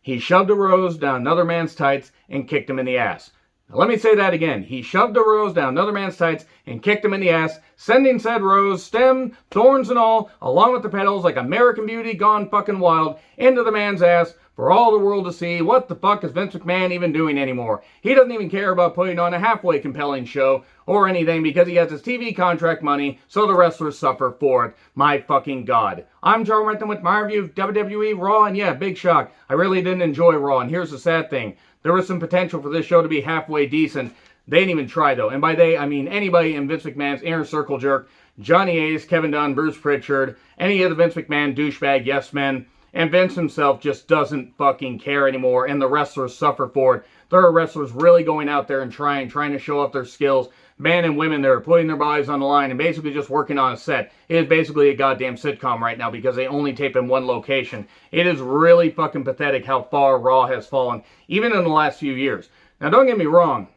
He shoved a rose down another man's tights and kicked him in the ass. Now, let me say that again. He shoved a rose down another man's tights and kicked him in the ass, sending said rose, stem, thorns and all, along with the petals like American Beauty gone fucking wild, into the man's ass for all the world to see. What the fuck is Vince McMahon even doing anymore? He doesn't even care about putting on a halfway compelling show or anything because he has his TV contract money, so the wrestlers suffer for it. My fucking God. I'm Joe Renton with my review of WWE Raw, and yeah, big shock. I really didn't enjoy Raw, and here's the sad thing. There was some potential for this show to be halfway decent. They didn't even try, though. And by they, I mean anybody in Vince McMahon's inner circle jerk. Johnny Ace, Kevin Dunn, Bruce Pritchard, any of the Vince McMahon douchebag yes men. And Vince himself just doesn't fucking care anymore, and the wrestlers suffer for it. There are wrestlers really going out there and trying to show off their skills. Men and women that are putting their bodies on the line and basically just working on a set. It is basically a goddamn sitcom right now because they only tape in one location. It is really fucking pathetic how far Raw has fallen, even in the last few years. Now, don't get me wrong.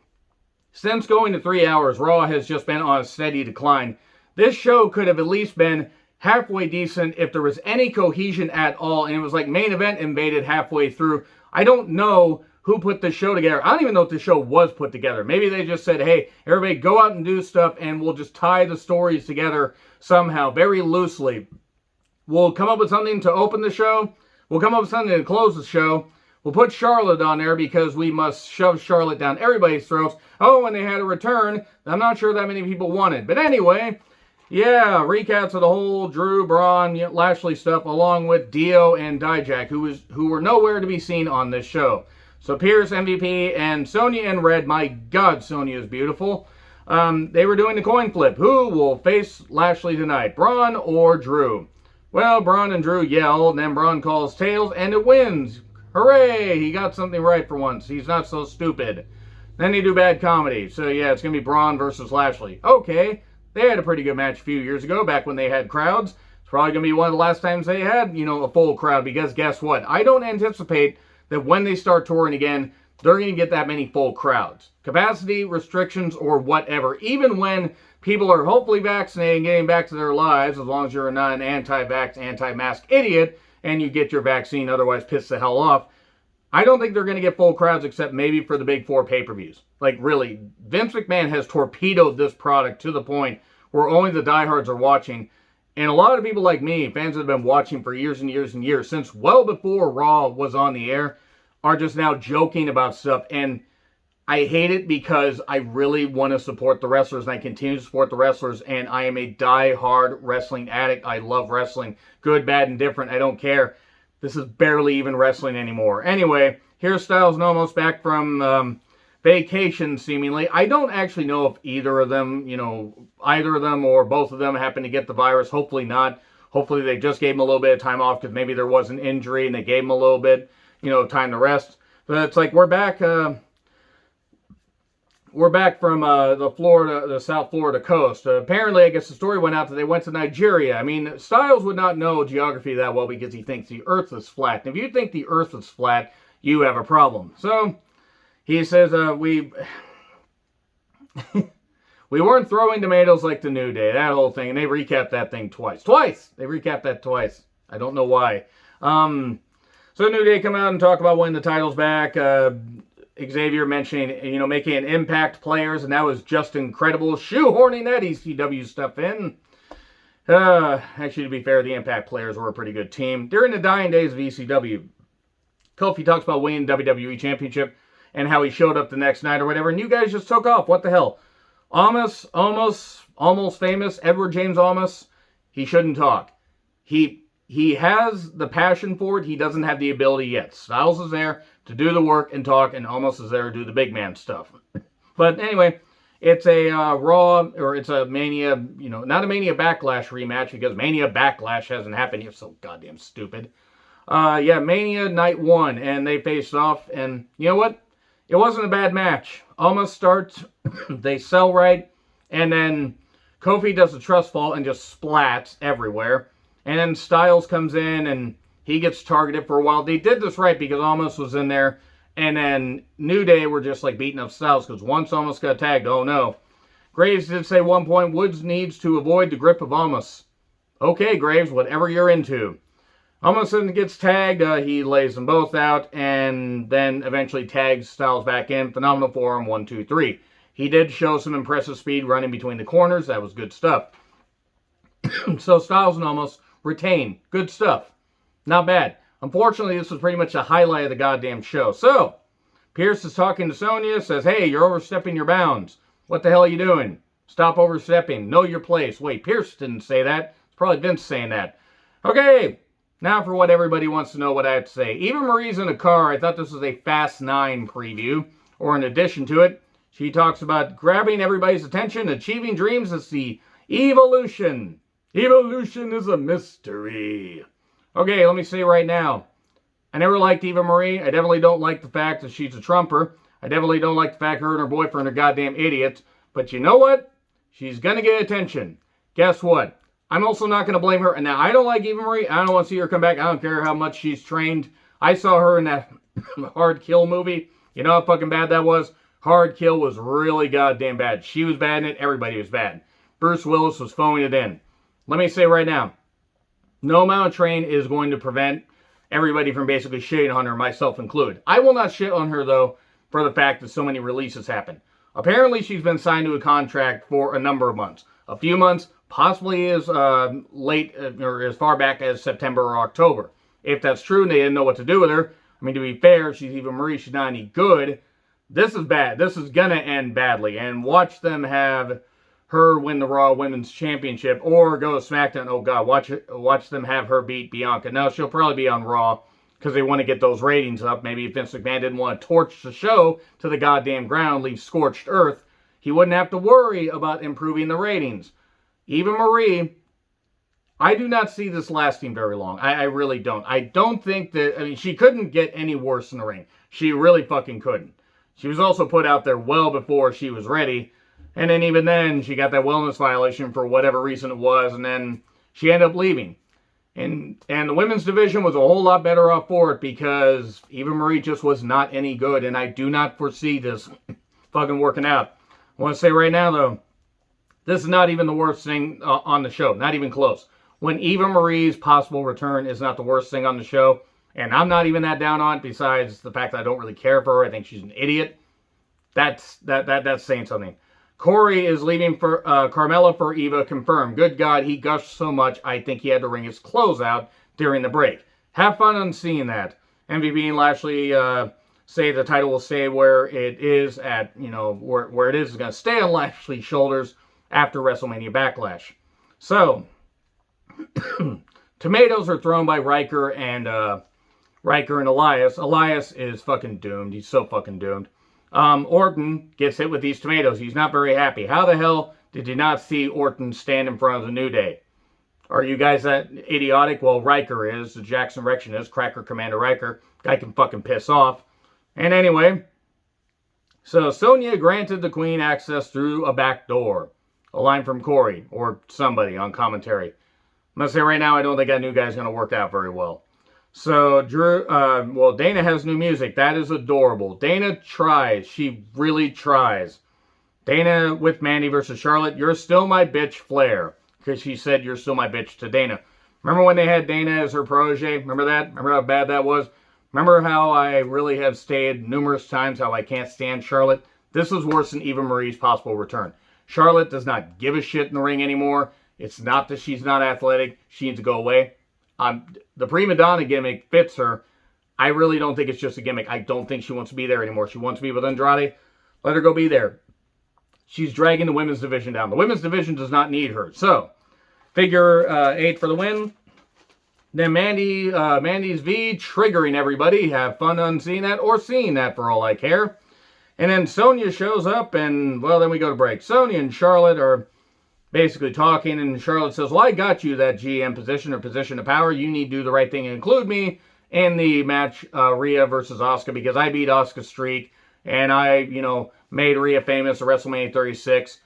Since going to 3 hours, Raw has just been on a steady decline. This show could have at least been halfway decent if there was any cohesion at all, and it was like main event invaded halfway through. I don't know who put this show together. I don't even know if the show was put together. Maybe they just said, hey, everybody go out and do stuff, and we'll just tie the stories together somehow, very loosely. We'll come up with something to open the show. We'll come up with something to close the show. We'll put Charlotte on there because we must shove Charlotte down everybody's throats. Oh, and they had a return I'm not sure that many people wanted. But anyway, yeah, recaps of the whole Drew, Braun, Lashley stuff, along with Dio and Dijak, who were nowhere to be seen on this show. So Pierce, MVP, and Sonya in red. My God, Sonya is beautiful. They were doing the coin flip. Who will face Lashley tonight, Braun or Drew? Well, Braun and Drew yell, and then Braun calls tails, and it wins. Hooray! He got something right for once. He's not so stupid. Then they do bad comedy. So yeah, it's going to be Braun versus Lashley. Okay. They had a pretty good match a few years ago, back when they had crowds. It's probably going to be one of the last times they had, a full crowd, because guess what? I don't anticipate that when they start touring again, they're going to get that many full crowds. Capacity restrictions or whatever. Even when people are hopefully vaccinated and getting back to their lives, as long as you're not an anti-vax, anti-mask idiot, and you get your vaccine, otherwise piss the hell off, I don't think they're going to get full crowds except maybe for the big 4 pay-per-views. Like, really, Vince McMahon has torpedoed this product to the point where only the diehards are watching. And a lot of people like me, fans that have been watching for years and years and years, since well before Raw was on the air, are just now joking about stuff. And I hate it because I really want to support the wrestlers, and I continue to support the wrestlers, and I am a die-hard wrestling addict. I love wrestling. Good, bad, and different. I don't care. This is barely even wrestling anymore. Anyway, here's Styles and Omos back from vacation, seemingly. I don't actually know if either of them or both of them happen to get the virus. Hopefully not. Hopefully they just gave him a little bit of time off because maybe there was an injury and they gave him a little bit, time to rest. But it's like we're back from the South Florida coast. Apparently, I guess the story went out that they went to Nigeria. I mean, Styles would not know geography that well because he thinks the earth is flat. And if you think the earth is flat, you have a problem. So he says, we weren't throwing tomatoes like the New Day, that whole thing. And they recapped that thing twice. They recapped that twice. I don't know why. So New Day come out and talk about winning the titles back. Xavier mentioning, making an impact players, and that was just incredible. Shoehorning that ECW stuff in. Actually, to be fair, the impact players were a pretty good team. During the dying days of ECW, Kofi talks about winning the WWE Championship and how he showed up the next night or whatever, and you guys just took off. What the hell? Omos, almost famous, Edward James Omos, he shouldn't talk. He has the passion for it. He doesn't have the ability yet. Styles is there to do the work and talk, and Omos is there to do the big man stuff. But anyway, it's a Raw, or it's a Mania, not a Mania Backlash rematch, because Mania Backlash hasn't happened yet. So goddamn stupid. Mania Night 1, and they faced off, and you know what? It wasn't a bad match. Omos starts, they sell right, and then Kofi does a trust fall and just splats everywhere. And then Styles comes in and he gets targeted for a while. They did this right because Omos was in there. And then New Day were just like beating up Styles because once Omos got tagged, oh no. Graves did say one point, Woods needs to avoid the grip of Omos. Okay, Graves, whatever you're into. Omos then gets tagged. He lays them both out and then eventually tags Styles back in. Phenomenal forearm, 1, 2, 3. He did show some impressive speed running between the corners. That was good stuff. So Styles and Omos retain. Good stuff. Not bad. Unfortunately, this was pretty much the highlight of the goddamn show. So, Pierce is talking to Sonya, says, hey, you're overstepping your bounds. What the hell are you doing? Stop overstepping. Know your place. Wait, Pierce didn't say that. It's probably Vince saying that. Okay, now for what everybody wants to know what I have to say. Eva Marie's in a car. I thought this was a Fast 9 preview, or in addition to it. She talks about grabbing everybody's attention, achieving dreams. It's the evolution. Evolution is a mystery. Okay, let me say right now, I never liked Eva Marie. I definitely don't like the fact that she's a trumper. I definitely don't like the fact her and her boyfriend are goddamn idiots. But you know what? She's going to get attention. Guess what? I'm also not going to blame her. And now, I don't like Eva Marie. I don't want to see her come back. I don't care how much she's trained. I saw her in that Hard Kill movie. You know how fucking bad that was? Hard Kill was really goddamn bad. She was bad in it. Everybody was bad. Bruce Willis was phoning it in. Let me say right now, no amount of training is going to prevent everybody from basically shitting on her, myself included. I will not shit on her, though, for the fact that so many releases happen. Apparently, she's been signed to a contract for a number of months. A few months, possibly as late or as far back as September or October. If that's true and they didn't know what to do with her, I mean, to be fair, she's Eva Marie, she's not any good. This is bad. This is going to end badly. And watch them have her win the Raw Women's Championship or go to SmackDown. Oh, God, watch them have her beat Bianca. Now, she'll probably be on Raw because they want to get those ratings up. Maybe if Vince McMahon didn't want to torch the show to the goddamn ground, leave scorched earth, he wouldn't have to worry about improving the ratings. Eva Marie, I do not see this lasting very long. I really don't. I don't think that, I mean, she couldn't get any worse in the ring. She really fucking couldn't. She was also put out there well before she was ready. And then even then, she got that wellness violation for whatever reason it was, and then she ended up leaving. And the women's division was a whole lot better off for it because Eva Marie just was not any good, and I do not foresee this fucking working out. I want to say right now, though, this is not even the worst thing on the show. Not even close. When Eva Marie's possible return is not the worst thing on the show, and I'm not even that down on it, besides the fact that I don't really care for her. I think she's an idiot. That's saying something. Corey is leaving for Carmella for Eva, confirmed. Good God, he gushed so much, I think he had to wring his clothes out during the break. Have fun on seeing that. MVP and Lashley say the title will stay where it is at, you know, where it is going to stay on Lashley's shoulders after WrestleMania Backlash. So, tomatoes are thrown by Riker and Elias. Elias is fucking doomed. He's so fucking doomed. Orton gets hit with these tomatoes. He's not very happy. How the hell did you not see Orton stand in front of the New Day? Are you guys that idiotic? Well, Riker is. The Jackson Rection is. Cracker Commander Riker. Guy can fucking piss off. And anyway, so Sonya granted the Queen access through a back door. A line from Corey or somebody on commentary. I'm going to say right now, I don't think that new guy's going to work out very well. So, Dana has new music. That is adorable. Dana tries. She really tries. Dana with Mandy versus Charlotte. You're still my bitch, Flair. Because she said, you're still my bitch to Dana. Remember when they had Dana as her protege? Remember that? Remember how bad that was? Remember how I really have stated numerous times how I can't stand Charlotte? This is worse than Eva Marie's possible return. Charlotte does not give a shit in the ring anymore. It's not that she's not athletic. She needs to go away. The prima donna gimmick fits her. I really don't think it's just a gimmick. I don't think she wants to be there anymore. She wants to be with Andrade. Let her go be there. She's dragging the women's division down. The women's division does not need her. So, figure 8 for the win. Then Mandy's V triggering everybody. Have fun on seeing that or seeing that for all I care. And then Sonya shows up and, well, then we go to break. Sonya and Charlotte are basically talking, and Charlotte says, well, I got you that GM position or position of power. You need to do the right thing and include me in the match, Rhea versus Asuka, because I beat Asuka's streak, and I, made Rhea famous at WrestleMania 36.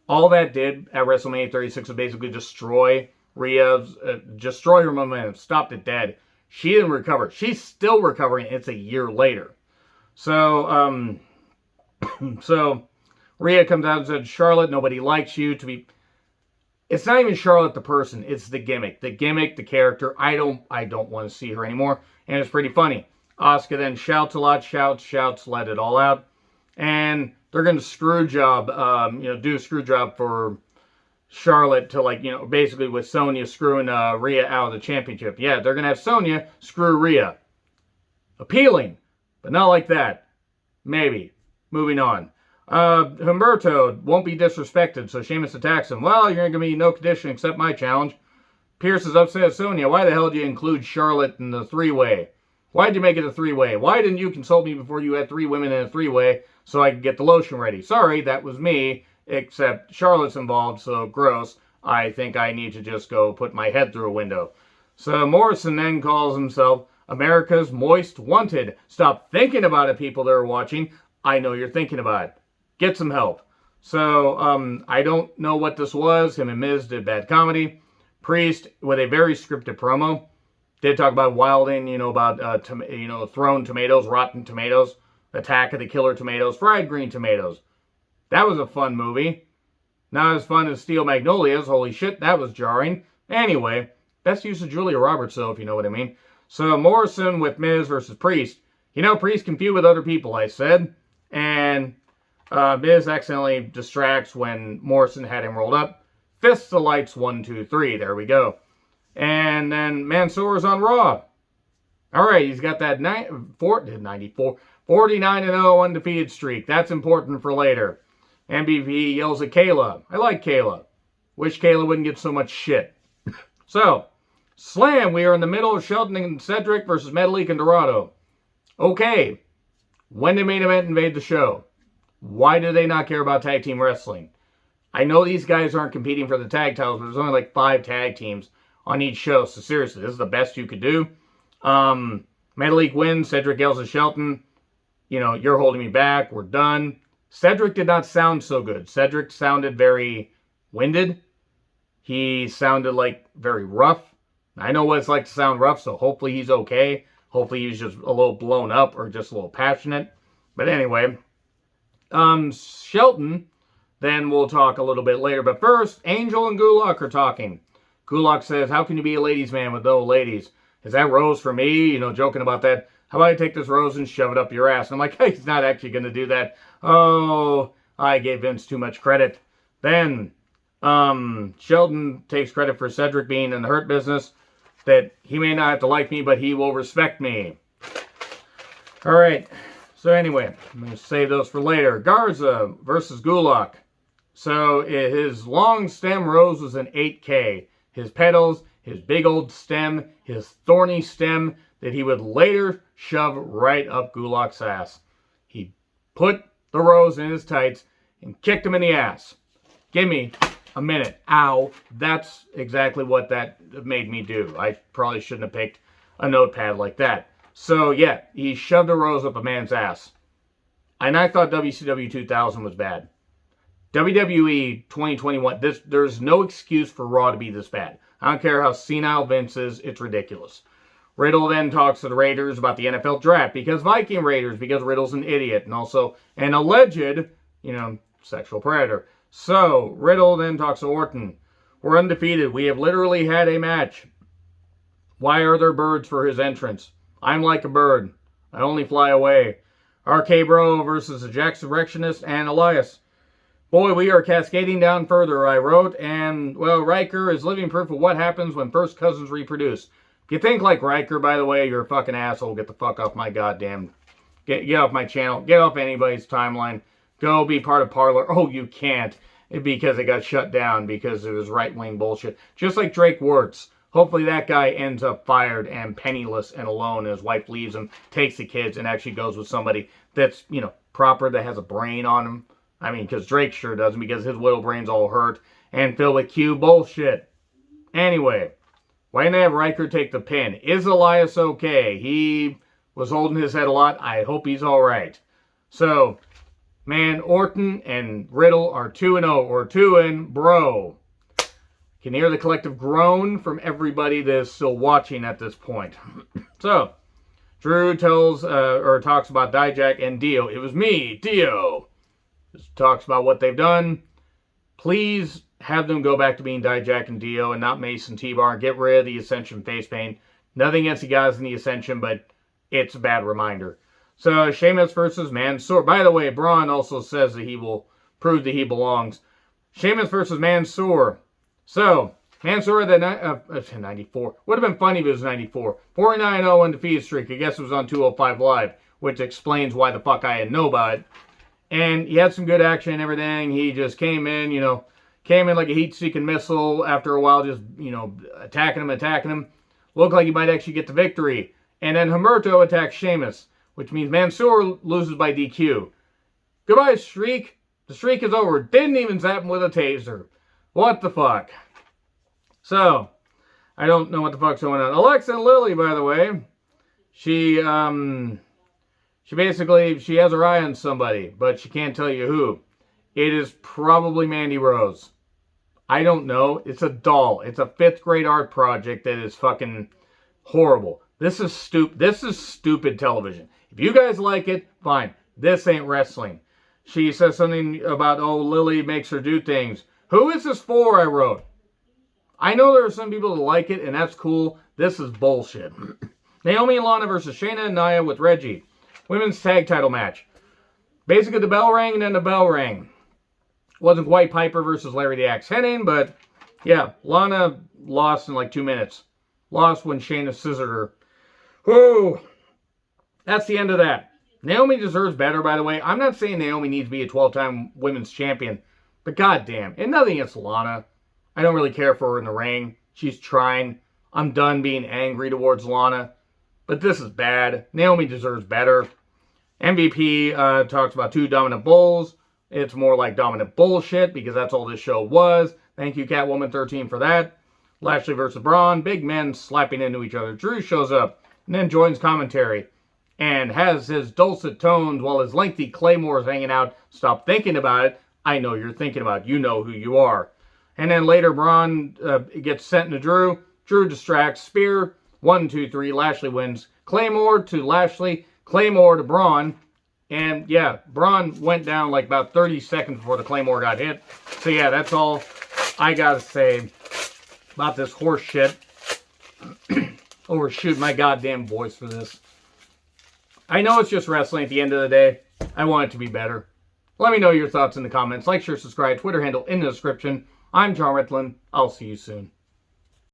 All that did at WrestleMania 36 was basically destroy Rhea's, destroy her momentum, stopped it dead. She didn't recover. She's still recovering. It's a year later. So, so Rhea comes out and said, Charlotte, nobody likes you. It's not even Charlotte the person. It's the gimmick. The gimmick, the character. I don't want to see her anymore. And it's pretty funny. Asuka then shouts a lot, shouts, let it all out. And they're going to screw job, do a screw job for Charlotte to basically with Sonya screwing Rhea out of the championship. Yeah, they're going to have Sonya screw Rhea. Appealing, but not like that. Maybe. Moving on. Humberto won't be disrespected, so Sheamus attacks him. Well, you're going to be no condition except my challenge. Pierce is upset at Sonya. Why the hell did you include Charlotte in the three-way? Why did you make it a three-way? Why didn't you consult me before you had 3 women in a three-way so I could get the lotion ready? Sorry, that was me, except Charlotte's involved, so gross. I think I need to just go put my head through a window. So Morrison then calls himself America's Moist Wanted. Stop thinking about it, people that are watching. I know you're thinking about it. Get some help. So, I don't know what this was. Him and Miz did bad comedy. Priest, with a very scripted promo, did talk about wilding, about, thrown tomatoes, rotten tomatoes, Attack of the Killer Tomatoes, fried green tomatoes. That was a fun movie. Not as fun as Steel Magnolias. Holy shit, that was jarring. Anyway, best use of Julia Roberts, though, if you know what I mean. So, Morrison with Miz versus Priest. Priest can feud with other people, I said. And Miz accidentally distracts when Morrison had him rolled up. Fists the lights, 1, 2, 3. There we go. And then Mansoor's on Raw. Alright, he's got that 49-0 undefeated streak. That's important for later. MVP yells at Kayla. I like Kayla. Wish Kayla wouldn't get so much shit. So, Slam, we are in the middle of Shelton and Cedric versus Metalik and Dorado. Okay. When did main event invade the show? Why do they not care about tag team wrestling? I know these guys aren't competing for the tag titles, but there's only 5 tag teams on each show. So seriously, this is the best you could do. Metalik wins. Cedric yells at Shelton. You're holding me back. We're done. Cedric did not sound so good. Cedric sounded very winded. He sounded very rough. I know what it's like to sound rough, so hopefully he's okay. Hopefully he's just a little blown up or just a little passionate. But anyway, Shelton, then we'll talk a little bit later. But first, Angel and Gulak are talking. Gulak says, how can you be a ladies' man with no ladies? Is that rose for me? Joking about that. How about I take this rose and shove it up your ass? And I'm like, hey, he's not actually going to do that. Oh, I gave Vince too much credit. Then, Sheldon takes credit for Cedric being in the Hurt Business. That he may not have to like me, but he will respect me. Alright, so anyway, I'm going to save those for later. Garza versus Gulak. So his long stem rose was an 8K. His petals, his big old stem, his thorny stem that he would later shove right up Gulak's ass. He put the rose in his tights and kicked him in the ass. Give me a minute. Ow. That's exactly what that made me do. I probably shouldn't have picked a notepad like that. So, yeah, he shoved a rose up a man's ass. And I thought WCW 2000 was bad. WWE 2021, there's no excuse for Raw to be this bad. I don't care how senile Vince is, it's ridiculous. Riddle then talks to the Raiders about the NFL draft because Viking Raiders, because Riddle's an idiot and also an alleged, sexual predator. So, Riddle then talks to Orton. We're undefeated. We have literally had a match. Why are there birds for his entrance? I'm like a bird. I only fly away. RK Bro versus the Jacksurrectionist and Elias. Boy, we are cascading down further, I wrote. And, well, Riker is living proof of what happens when first cousins reproduce. If you think like Riker, by the way, you're a fucking asshole. Get the fuck off my goddamn... Get off my channel. Get off anybody's timeline. Go be part of Parler. Oh, you can't. Because it got shut down because it was right-wing bullshit. Just like Drake Wirtz. Hopefully that guy ends up fired and penniless and alone. And his wife leaves him, takes the kids, and actually goes with somebody that's, proper, that has a brain on him. I mean, because Drake sure doesn't, because his little brain's all hurt and filled with Q bullshit. Anyway, why didn't they have Riker take the pin? Is Elias okay? He was holding his head a lot. I hope he's alright. So... man, Orton and Riddle are 2-0, or 2-0, bro. Can hear the collective groan from everybody that is still watching at this point. So, Drew talks about Dijak and Dio. It was me, Dio. Just talks about what they've done. Please have them go back to being Dijak and Dio and not Mace and T-Bar. Get rid of the Ascension face paint. Nothing against the guys in the Ascension, but it's a bad reminder. So, Sheamus versus Mansoor. By the way, Braun also says that he will prove that he belongs. Sheamus versus Mansoor. So, Mansoor at 94. Would have been funny if it was 94. 49-0 undefeated streak. I guess it was on 205 Live, which explains why the fuck I didn't know about it. And he had some good action and everything. He just came in, like a heat-seeking missile after a while, just, attacking him. Looked like he might actually get the victory. And then Humberto attacks Sheamus, which means Mansoor loses by DQ. Goodbye, streak. The streak is over. Didn't even zap him with a taser. What the fuck? So, I don't know what the fuck's going on. Alexa and Lily, by the way, she basically has her eye on somebody, but she can't tell you who. It is probably Mandy Rose. I don't know. It's a doll. It's a 5th grade art project that is fucking horrible. This is stupid television. If you guys like it, fine. This ain't wrestling. She says something about, Lily makes her do things. Who is this for, I wrote. I know there are some people that like it, and that's cool. This is bullshit. Naomi and Lana versus Shayna and Nia with Reggie. Women's tag title match. Basically, the bell rang, and then the bell rang. Wasn't quite Piper versus Larry the Axe Hennig, but yeah, Lana lost in like 2 minutes. Lost when Shayna scissored her. Whoa! That's the end of that. Naomi deserves better, by the way. I'm not saying Naomi needs to be a 12-time women's champion, but goddamn, and nothing against Lana. I don't really care for her in the ring. She's trying. I'm done being angry towards Lana, but this is bad. Naomi deserves better. MVP talks about 2 dominant bulls. It's more like dominant bullshit because that's all this show was. Thank you, Catwoman13, for that. Lashley versus Braun. Big men slapping into each other. Drew shows up and then joins commentary and has his dulcet tones while his lengthy claymore is hanging out. Stop thinking about it. I know you're thinking about it. You know who you are. And then later, Braun gets sent into Drew. Drew distracts. Spear. 1, 2, 3. Lashley wins. Claymore to Lashley. Claymore to Braun. And yeah, Braun went down like about 30 seconds before the Claymore got hit. So yeah, that's all I gotta say about this horse shit. Overshoot my goddamn voice for this. I know it's just wrestling at the end of the day. I want it to be better. Let me know your thoughts in the comments. Like, share, subscribe. Twitter handle in the description. I'm John Ritlin. I'll see you soon.